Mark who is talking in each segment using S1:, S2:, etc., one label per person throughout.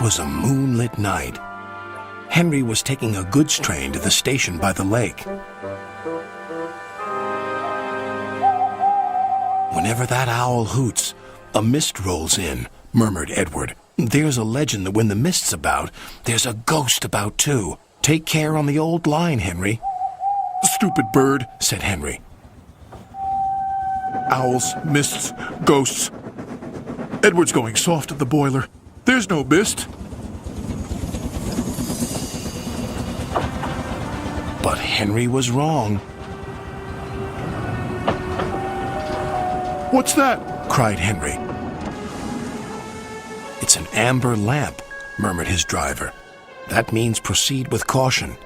S1: was a moonlit night. Henry was taking a goods train to the station by the lake. "Whenever that owl hoots, a mist rolls in," murmured Edward. "There's a legend that when the mist's about, there's a ghost about too. Take care on the old line, Henry." "Stupid bird," said Henry. "Owls, mists, ghosts. Edward's going soft at the boiler. There's no mist." But Henry was wrong. "What's that?" cried Henry. "It's an amber lamp," murmured his driver. "That means proceed with caution."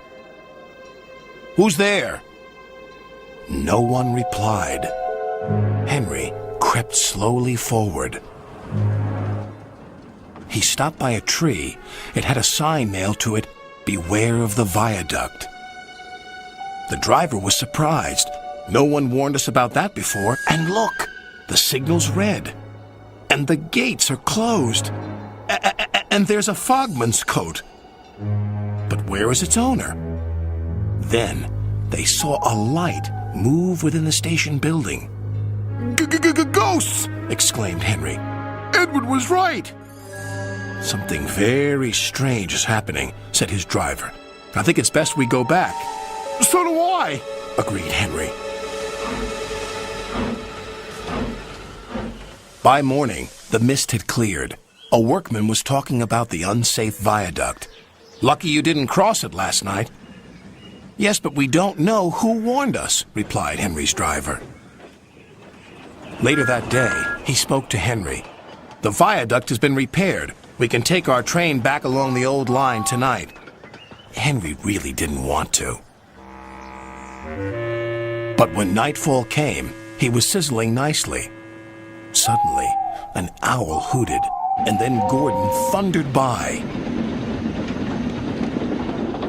S1: "Who's there?" No one replied. Henry crept slowly forward. He stopped by a tree. It had a sign nailed to it, "Beware of the viaduct." The driver was surprised. No one warned us about that before. And look, the signal's red. And the gates are closed. And there's a fogman's coat. But where is its owner? Then they saw a light move within the station building. "Ghosts!" exclaimed Henry. "Edward was right." "Something very strange is happening," said his driver. "I think it's best we go back." "So do I," agreed Henry. By morning, the mist had cleared. A workman was talking about the unsafe viaduct. "Lucky you didn't cross it last night." "Yes, but we don't know who warned us," replied Henry's driver. Later that day, he spoke to Henry. "The viaduct has been repaired. We can take our train back along the old line tonight." Henry really didn't want to. But when nightfall came, he was sizzling nicely. Suddenly, an owl hooted, and then Gordon thundered by.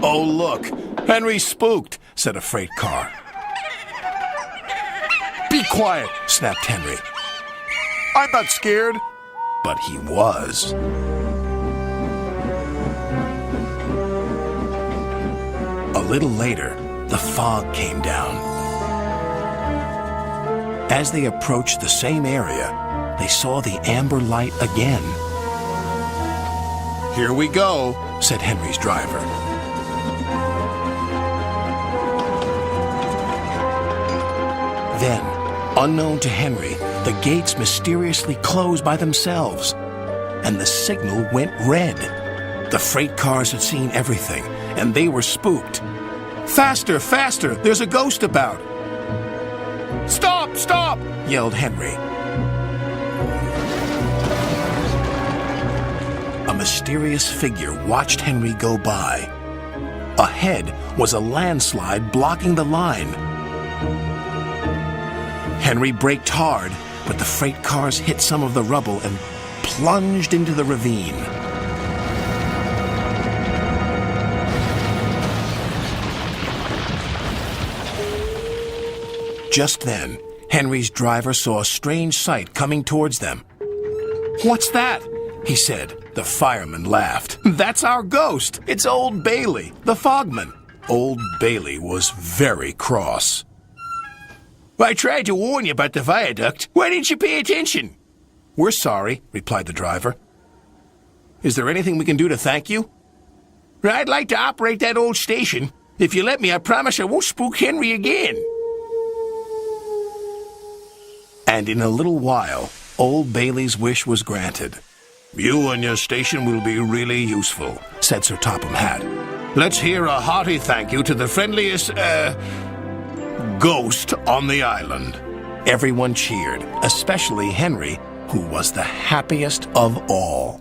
S1: "Oh, look, Henry's spooked," said a freight car. "Be quiet," snapped Henry. "I'm not scared." But he was. A little later, the fog came down. As they approached the same area, they saw the amber light again. "Here we go," said Henry's driver. Then, unknown to Henry, the gates mysteriously closed by themselves, and the signal went red. The freight cars had seen everything, and they were spooked. "Faster, faster! There's a ghost about!" "Stop, stop!" yelled Henry. A mysterious figure watched Henry go by. Ahead was a landslide blocking the line. Henry braked hard, but the freight cars hit some of the rubble and plunged into the ravine. Just then, Henry's driver saw a strange sight coming towards them. "What's that?" he said. The fireman laughed. "That's our ghost. It's Old Bailey, the fogman." Old Bailey was very cross. "I tried to warn you about the viaduct. Why didn't you pay attention?" "We're sorry," replied the driver. "Is there anything we can do to thank you?" "I'd like to operate that old station. If you let me, I promise I won't spook Henry again." And in a little while, Old Bailey's wish was granted. "You and your station will be really useful," said Sir Topham Hatt. "Let's hear a hearty thank you to the friendliest, ghost on the island." Everyone cheered, especially Henry, who was the happiest of all.